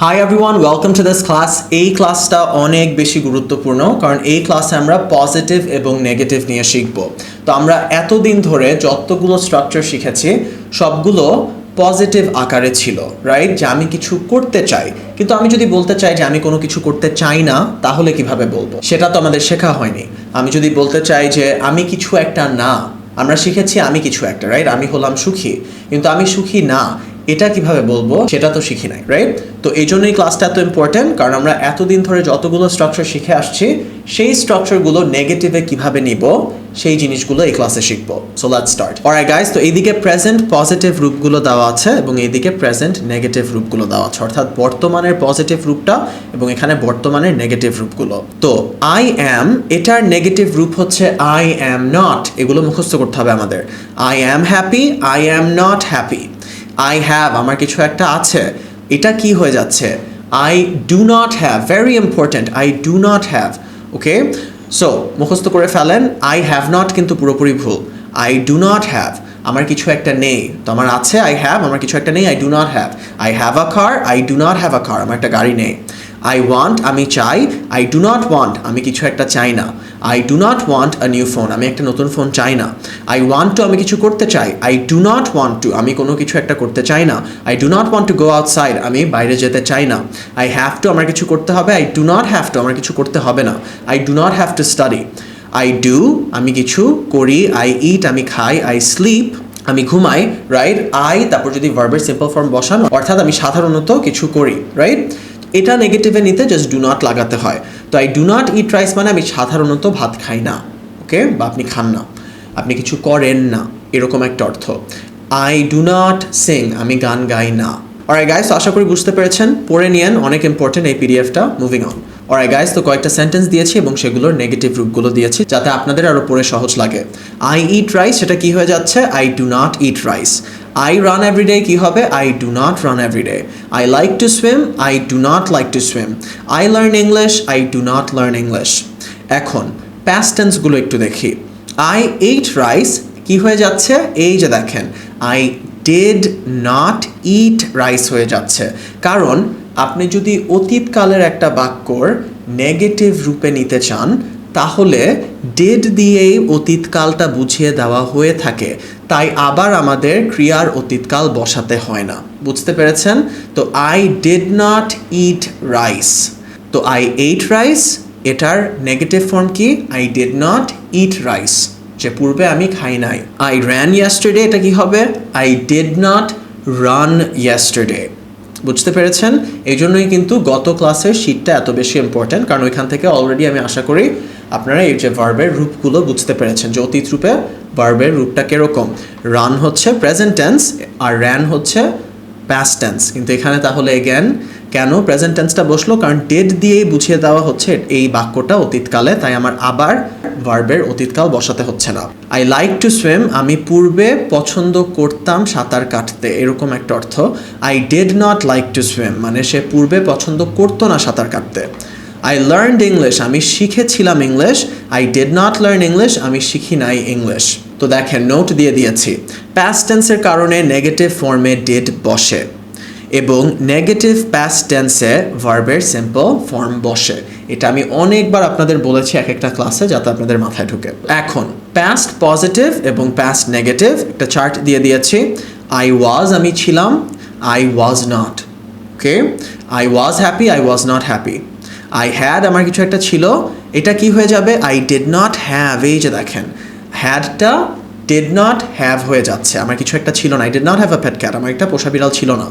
Hi everyone, welcome to this class. এই ক্লাসটা অনেক বেশি গুরুত্বপূর্ণ কারণ এই ক্লাসে আমরা পজিটিভ এবং নেগেটিভ নিয়ে শিখব। তো আমরা এতদিন ধরে যতগুলো স্ট্রাকচার শিখেছি সবগুলো পজিটিভ আকারে ছিল, রাইট? যে আমি কিছু করতে চাই, কিন্তু আমি যদি বলতে চাই যে আমি কোনো কিছু করতে চাই না, তাহলে কিভাবে বলবো? সেটা তো আমাদের শেখা হয়নি। আমি যদি বলতে চাই যে আমি কিছু একটা না, আমরা শিখেছি আমি কিছু একটা, রাইট? আমি হলাম সুখী, কিন্তু আমি সুখী না, এটা কিভাবে বলবো সেটা তো শিখি নাই, রাইট? তো এই জন্যই ক্লাসটা এত ইম্পর্টেন্ট, কারণ আমরা এতদিন ধরে যতগুলো স্ট্রাকচার শিখে আসছি সেই স্ট্রাকচারগুলো নেগেটিভে কিভাবে নিব সেই জিনিসগুলো এই ক্লাসে শিখবো। So let's start. Alright guys, তো এইদিকে প্রেজেন্ট পজিটিভ রূপগুলো দেওয়া আছে এবং এইদিকে প্রেজেন্ট নেগেটিভ রূপগুলো দেওয়া আছে, অর্থাৎ বর্তমানের পজিটিভ রূপটা এবং এখানে বর্তমানের নেগেটিভ রূপগুলো। তো আই অ্যাম, এটার নেগেটিভ রূপ হচ্ছে আই অ্যাম নট। এগুলো মুখস্থ করতে হবে আমাদের। I am happy, I am not happy. I have, আমার কিছু একটা আছে, এটা কি হয়ে যাচ্ছে? I do not have, very important, I do not have, okay? So মুখস্থ করে ফেলেন, I have not কিন্তু পুরোপুরি ভুল। I do not have, আমার কিছু একটা নেই। তো আমার আছে I have, আমার কিছু একটা নেই I do not have. I have a car, I do not have a car, আমার একটা গাড়ি নেই। I want, আমি চাই, I do not want, আমি কিছু একটা চাই না। I do not want a new phone, আমি একটা নতুন ফোন চাই না। I want to, আমি কিছু করতে চাই, I do not want to, আমি কোনো কিছু একটা করতে চাই না। I do not want to go outside, আমি বাইরে যেতে চাই না। I have to, আমার কিছু করতে হবে, I do not have to, আমার কিছু করতে হবে না। I do not have to study. I do, আমি কিছু করি, I eat, আমি খাই, I sleep, আমি ঘুমাই, রাইট? I তারপর যদি ভার্বের সিম্পল ফর্ম বসান, অর্থাৎ আমি সাধারণত কিছু করি, রাইট? এটা নেগেটিভে নিতে জাস্ট ডু নট লাগাতে হয়। তো I do not eat rice মানে আমি সাধারণত ভাত খাই না, ওকে? বা আপনি খান না, আপনি কিছু করেন না, এরকম একটা অর্থ। আই ডু নট সিং, আমি গান গাই না। অলরাইট গাইস, তো আশা করি বুঝতে পেরেছেন, পড়ে নিয়েন, অনেক ইম্পর্টেন্ট এই পিডিএফটা। Moving on. অলরাইট গাইস, তো কয়েকটা সেন্টেন্স দিয়েছি এবং সেগুলোর নেগেটিভ রূপগুলো দিয়েছি যাতে আপনাদের আরও পড়ে সহজ লাগে। আই ইট রাইস, সেটা কি হয়ে যাচ্ছে? I do not eat rice. I run every day কি হবে? I do not run every day. I like to swim, I do not like to swim. I learn English, I do not learn English. এখন past tense গুলো একটু দেখি। I ate rice কি হয়ে যাচ্ছে? এই যে দেখেন, I did not eat rice হয়ে যাচ্ছে, কারণ আপনি যদি অতীতকালের একটা বাক্যর নেগেটিভ রূপে নিতে চান তাহলে ডেড দিয়েই অতীতকালটা বুঝিয়ে দেওয়া হয়ে থাকে, তাই আবার আমাদের ক্রিয়ার অতীতকাল বসাতে হয় না। বুঝতে পেরেছেন? তো I did not eat rice, তো আই এইট রাইস, এটার নেগেটিভ ফর্ম কি? I did not eat rice, যে পূর্বে আমি খাই নাই। আই র্যান ইয়েস্টারডে, এটা কি হবে? I did not run yesterday. বুঝতে পেরেছেন? এই জন্যই কিন্তু গত ক্লাসের শীটটা এত বেশি ইম্পর্ট্যান্ট, কারণ ওইখান থেকে অলরেডি আমি আশা করি আপনারা এই যে ভার্বের রূপগুলো বুঝতে পেরেছেন, যে অতীত রূপে ভার্বের রূপটা কীরকম। রান হচ্ছে প্রেজেন্ট টেন্স আর র্যান হচ্ছে পাস্ট টেন্স, কিন্তু এখানে তাহলে এগেন কেন প্রেজেন্ট টেন্সটা বসলো? কারণ ডেড দিয়েই বুঝিয়ে দেওয়া হচ্ছে এই বাক্যটা অতীতকালে, তাই আমার আবার ভার্বের অতীতকাল বসাতে হচ্ছে না। আই লাইক টু সুইম, আমি পূর্বে পছন্দ করতাম সাঁতার কাটতে, এরকম একটা অর্থ। I did not like to swim মানে সে পূর্বে পছন্দ করতো না সাঁতার কাটতে। আই লার্নড ইংলিশ, আমি শিখেছিলাম English. I did not learn English, আমি শিখি নাই ইংলিশ। তো দেখেন, নোট দিয়ে দিয়েছি, পাস্ট টেন্সের কারণে নেগেটিভ ফর্মে ডিড বসে এবং নেগেটিভ পাস্ট টেন্সে ভার্বের সিম্পল ফর্ম বসে। এটা আমি অনেকবার আপনাদের বলেছি এক একটা ক্লাসে, যাতে আপনাদের মাথায় ঢুকে। এখন পাস্ট পজিটিভ এবং পাস্ট নেগেটিভ একটা চার্ট দিয়ে দিয়েছি। আই ওয়াজ, আমি ছিলাম, I was not, okay? I was happy, I was not happy. I had, আমার কিছু একটা ছিল, এটা কি হয়ে যাবে? আই ডিড নট হ্যাভ, এই যে দেখেন হ্যাডটা ডিড নট হ্যাভ হয়ে যাচ্ছে, আমার কিছু একটা ছিল না। I did not have a pet cat, আমার একটা পোষা বিড়াল ছিল না।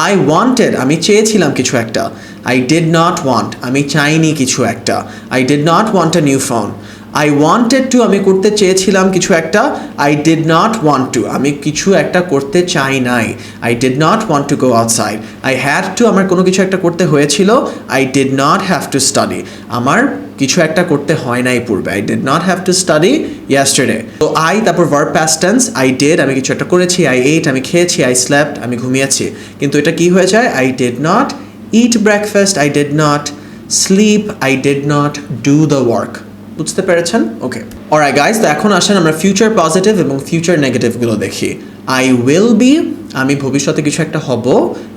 আই ওয়ান্টেড, আমি চেয়েছিলাম কিছু একটা। আই ডিড নট ওয়ান্ট, আমি চাইনি কিছু একটা। I did not want a new phone. I wanted to, আমি করতে চেয়েছিলাম কিছু একটা। I did not want two, আমি কিছু একটা করতে চাই নাই। I did not want to go outside. I had to, আমার কোনো কিছু একটা করতে হয়েছিল। I did not have to study, আমার কিছু একটা করতে হয় নাই পূর্বে। I did not have to study yesterday. তো আই তারপর verb past tense, I did, আমি কিছু একটা করেছি। আই এইট, আমি খেয়েছি। আই স্লেপ্ট, আমি ঘুমিয়েছি। কিন্তু এটা কি হয়ে যায়? I did not eat breakfast, I did not slip, I did not do the work. বুঝতে পেরেছেন? ওকে, অলরাইট গাইস, তো এখন আসেন আমরা ফিউচার পজিটিভ এবং ফিউচার নেগেটিভগুলো দেখি। আই উইল বি, আমি ভবিষ্যতে কিছু একটা হব,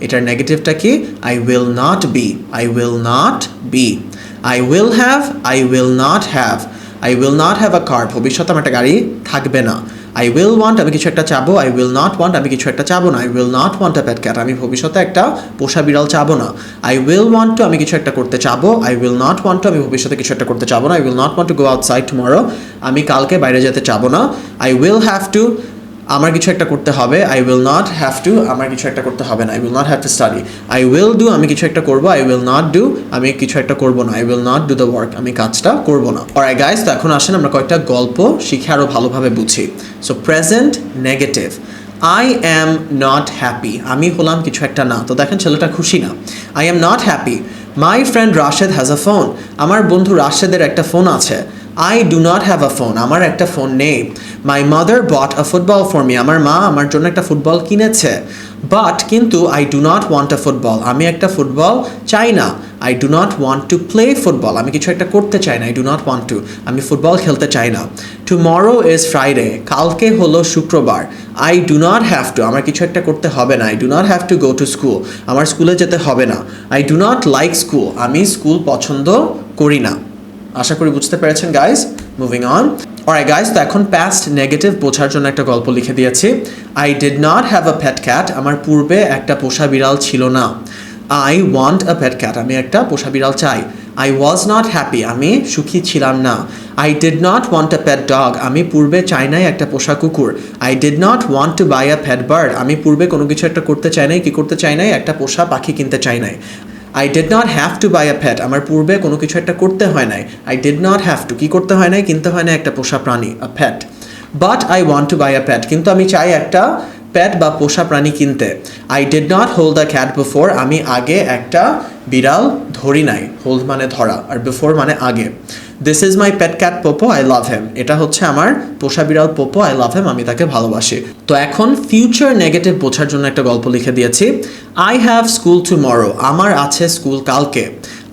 এটার নেগেটিভটা কি? I will not be, I will not be. I will have, I will not have, I will not have a car, ভবিষ্যতে আমার একটা গাড়ি থাকবে না। আই উইল ওয়ান্ট, আমি কিছু একটা চাবো, আই উইল নট ওয়ান্ট, আমি কিছু একটা চাবো না। I will not want a pet cat, আমি ভবিষ্যতে একটা পোষা বিড়াল চাবো না। আই উইল ওয়ান্ট টু, আমি কিছু একটা করতে চাবো, I will not want two, আমি ভবিষ্যতে কিছু একটা করতে চাবো না। I will not want to go outside tomorrow, আমি কালকে বাইরে যেতে চাবো না। আই উইল হ্যাভ টু, আমার কিছু একটা করতে হবে, I will not have two, আমার কিছু একটা করতে হবে না। I will not have to study. I will do, আমি কিছু একটা করবো, আই উইল নট ডু, আমি কিছু একটা করবো না। I will not do the work, আমি কাজটা করবো না। অলরাইট গাইস, তো এখন আসেন আমরা কয়েকটা গল্প শিখে আরও ভালোভাবে বুঝি। So present negative, I am not happy, আমি হলাম কিছু একটা না। তো দেখেন ছেলেটা খুশি না। I am not happy, my friend Rashed has a phone, আমার বন্ধু রাশেদের একটা ফোন আছে। I do not have a phone, আমার একটা ফোন নেই। My mother bought a football for me, আমার মা আমার জন্য একটা ফুটবল কিনেছে। বাট কিন্তু I do not want a football, আমি একটা ফুটবল চাই না। I do not want to play football, আমি কিছু একটা করতে চাই না। I do not want two, আমি ফুটবল খেলতে চাই না। টুমরো ইজ ফ্রাইডে, কালকে হলো শুক্রবার। I do not have two, আমার কিছু একটা করতে হবে না। I do not have to go to school, আমার স্কুলে যেতে হবে না। I do not like school, আমি স্কুল পছন্দ করি না। আশা করি বুঝতে পেরেছেন guys. Moving on. Alright guys, তো এখন পাস্ট নেগেটিভ বোঝার জন্য একটা গল্প লিখে দিয়েছি। I did not have a pet cat, আমার পূর্বে একটা পোষা বিড়াল ছিল না। I want a pet cat, আমি একটা পোষা বিড়াল চাই। আই ওয়াজ নট হ্যাপি, আমি সুখী ছিলাম না। I did not want a pet dog, আমি পূর্বে চাই নাই একটা পোষা কুকুর। I did not want to buy a pet bird, আমি পূর্বে কোনো কিছু একটা করতে চাই নাই, কি করতে চাই নাই? একটা পোষা পাখি কিনতে চাই নাই। I did not have to buy a pet, আমার পূর্বে কোনো কিছু একটা করতে হয় নাই। I did not have to, কি করতে হয় নাই? কিনতে হয় না একটা পোষা প্রাণী, a pet. But I want to buy a pet, কিন্তু আমি চাই একটা প্যাট বা পোষা প্রাণী কিনতে। I did not hold the cat before, আমি আগে একটা বিড়াল ধরি নাই। হোল্ড মানে ধরা, আর বিফোর মানে আগে। This is my pet cat Popo, I love him, এটা হচ্ছে আমার পোষা বিড়াল পোপো, আই লাভ হেম, আমি তাকে ভালোবাসি। তো এখন ফিউচার নেগেটিভ বোঝার জন্য একটা গল্প লিখে দিয়েছি। আই হ্যাভ স্কুল টুমরো, আমার আছে স্কুল কালকে।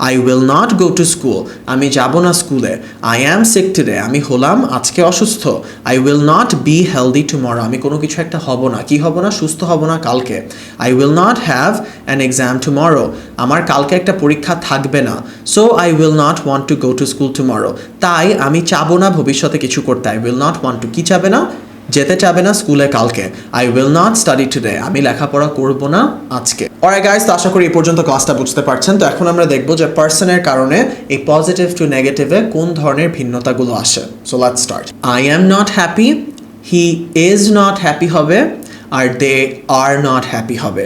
I will not go to school, আমি যাব না স্কুলে। আই অ্যাম সিক টুডে, আমি হলাম আজকে অসুস্থ। I will not be healthy tomorrow, আমি কোনো কিছু একটা হব না। কি হব না? সুস্থ হব না কালকে। I will not have an exam tomorrow, আমার কালকে একটা পরীক্ষা থাকবে না। So I will not want to go to school tomorrow, তাই আমি চাবো না ভবিষ্যতে কিছু করতে। I will not want two, কি চাবে না? যেতে চাবে না স্কুলে কালকে। I will not study today, আমি লেখাপড়া করব না আজকে। অলরাইট গাইস, তো আশা করি এই পর্যন্ত ক্লাসটা বুঝতে পারছেন। তো এখন আমরা দেখব যে পার্সনের কারণে এই পজিটিভ টু নেগেটিভে কোন ধরনের ভিন্নতাগুলো আসে। So let's start. I am not happy, he is not happy হবে, আর দে আর নট হ্যাপি হবে।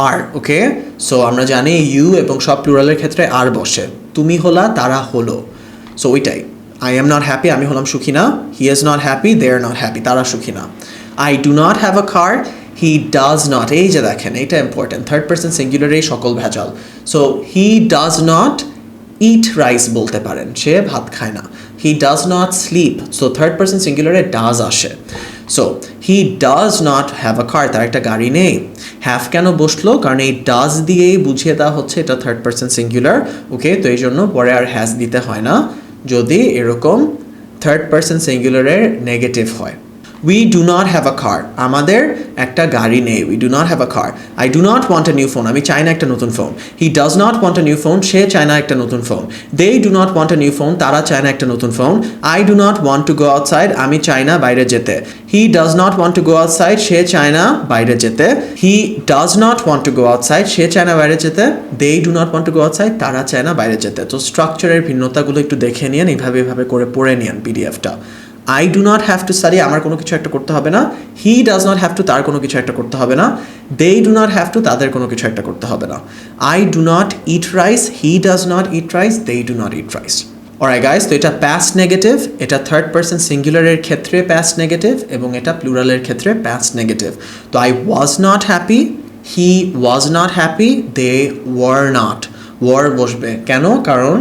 আর, ওকে, সো আমরা জানি ইউ এবং সব প্লুরালের ক্ষেত্রে আর বসে। তুমি হলা, তারা হলো, সো ওইটাই। আই এম নট হ্যাপি, আমি হলাম সুখী না। He is not happy, they are not happy, তারা সুখী না। I do not have a car, he does not, এই যে দেখেন এটা ইম্পর্টেন্ট, থার্ড পার্সন সিঙ্গুলারেই সকল ভেজাল। So he does not eat rice বলতে পারেন, সে ভাত খায় না। He does not sleep, so third person সিঙ্গুলারে ডাজ আসে। So he does not have a car, তার একটা গাড়ি নেই। হ্যাভ কেন বসলো? কারণ এই ডাজ দিয়েই বুঝিয়ে দেওয়া হচ্ছে এটা থার্ড পার্সন সিঙ্গুলার, ওকে। তো এই জন্য পরে আর হ্যাজ দিতে হয় না যদি এরকম থার্ড পার্সন সিঙ্গুলারের নেগেটিভ হয়। We do not have a car, আমাদের একটা গাড়ি নেই। We do not have a car. I do not want a new phone, আমি চাই না একটা নতুন ফোন। He does not want a new phone, সে চায় না একটা নতুন ফোন। They do not want a new phone, তারা চায় না একটা নতুন ফোন। I do not want to go outside, আমি চাই না বাইরে যেতে। He does not want to go outside, সে চায় না বাইরে যেতে। He does not want to go outside, সে চায় না বাইরে যেতে। They do not want to go outside, তারা চায় না বাইরে যেতে। তো স্ট্রাকচারের ভিন্নতাগুলো একটু দেখে নিন, এইভাবে করে পড়ে নিন পিডিএফটা। I do not have to study, আমার কোনো কিছু একটা করতে হবে না। He does not have to, তার কোনো কিছু একটা করতে হবে না। They do not have to, তাদের কোনো কিছু একটা করতে হবে না। I do not eat rice, he does not eat rice, they do not eat rice. Alright guys, তো এটা পাস্ট নেগেটিভ, এটা থার্ড পার্সন সিঙ্গুলারের ক্ষেত্রে পাস্ট নেগেটিভ এবং এটা প্লুরালের ক্ষেত্রে পাস্ট নেগেটিভ। তো I was not happy, he was not happy, they were not. Were বসবে কেন? কারণ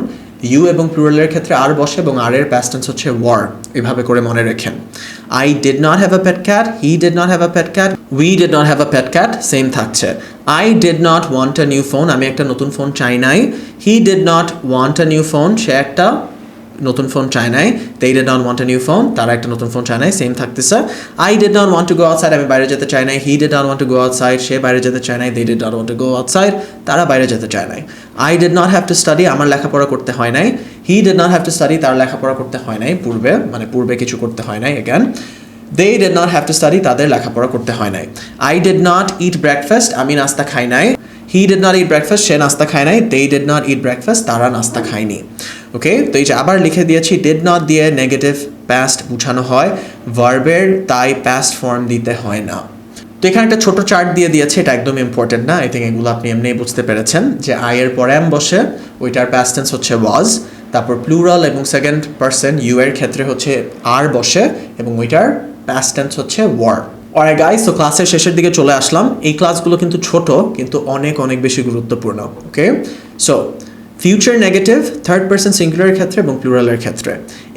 ইউ এবং প্লুরালের ক্ষেত্রে আর বসে এবং আর এর পাস্ট টেন্স হচ্ছে ওয়ার, এভাবে করে মনে রাখেন। I did not have a pet cat, he did not have a pet cat, we did not have a pet cat, same থাকছে। I did not want a new phone, আমি একটা নতুন phone চাই নাই। He did not want a new phone, সে একটা নতুন phone চায় নাই, they did not want a new phone, তারা একটা নতুন ফোন চায় নাই, সেম থাকতেছে। I did not want to go outside, আমি বাইরে যেতে চাই নাই, he did not want to go outside, সে বাইরে যেতে চায় নাই, they did not want to go outside, তারা বাইরে যেতে চায় নাই। I did not have to study, আমার লেখাপড়া করতে হয় নাই, he did not have to study, তার লেখাপড়া করতে হয় নাই পূর্বে, মানে পূর্বে কিছু করতে হয় নাই again। They did not have to study, তাদের লেখাপড়া করতে হয় নাই। I did not eat breakfast, আমি নাস্তা খাই নাই, he did not eat breakfast, সে নাস্তা খায় নাই, they did not eat breakfast, তারা নাস্তা খায়নি। ওকে, তো এই যে আবার লিখে দিয়েছি did not দিয়ে নেগেটিভ পাস্ট বোঝানো হয়, ভার্বের তাই পাস্ট ফর্ম দিতে হয় না। তো এখানে একটা ছোট চার্ট দিয়ে দিয়েছে, এটা একদম ইম্পর্টেন্ট না, আই থিঙ্ক এগুলো আপনি এমনিই বুঝতে পেরেছেন যে আই এর পরে এম বসে, ওইটার পাস্ট টেন্স হচ্ছে ওয়াজ, তারপর প্লুরাল এবং সেকেন্ড পারসন ইউ এর ক্ষেত্রে হচ্ছে আর বসে এবং ওইটার পাস্ট টেন্স হচ্ছে ওয়ার। অলরাইট গাইস, তো ক্লাসের শেষের দিকে চলে আসলাম। এই ক্লাসগুলো কিন্তু ছোট কিন্তু অনেক অনেক বেশি গুরুত্বপূর্ণ। Okay, so future negative third person সিঙ্গুলারের ক্ষেত্রে এবং প্লুরালের ক্ষেত্রে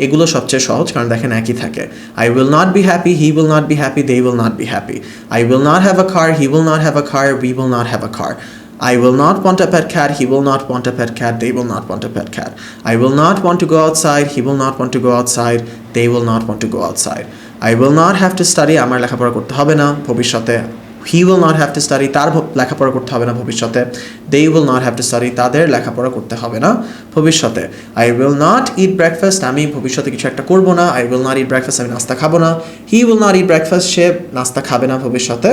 এগুলো সবচেয়ে সহজ, কারণ দেখেন একই থাকে। I will not be happy, he will not be happy, they will not be happy. I will not have a car, he will not have a car, we will not have a car. I will not want a pet cat, he will not want a pet cat, they will not want a pet cat. I will not want to go outside, he will not want to go outside, they will not want to go outside. I will not have to study, আমার লেখাপড়া করতে হবে না ভবিষ্যতে। He will not have to study, তার লেখাপড়া করতে হবে না ভবিষ্যতে। They will not have to study, তাদের লেখাপড়া করতে হবে না ভবিষ্যতে। I will not eat breakfast, আমি ভবিষ্যতে কিছু একটা করব না। I will not eat breakfast, আমি নাস্তা খাবো না। He will not eat breakfast, সে নাস্তা খাবে না ভবিষ্যতে।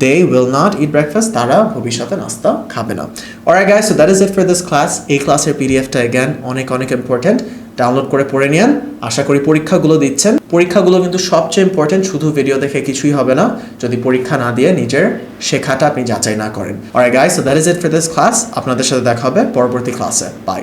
They will not eat breakfast, তারা ভবিষ্যতে নাস্তা খাবে না। Alright guys, so that is it for this class. এই ক্লাসের পিডিএফটা again অনেক অনেক ইম্পর্টেন্ট, ডাউনলোড করে পড়ে নিন। আশা করি পরীক্ষাগুলো দিচ্ছেন, পরীক্ষাগুলো কিন্তু সবচেয়ে ইম্পর্টেন্ট, শুধু ভিডিও দেখে কিছুই হবে না যদি পরীক্ষা না দিয়ে নিজের শেখাটা আপনি যাচাই না করেন। Alright guys, so that is it for this class. আপনাদের সাথে দেখা হবে পরবর্তী ক্লাসে। বাই।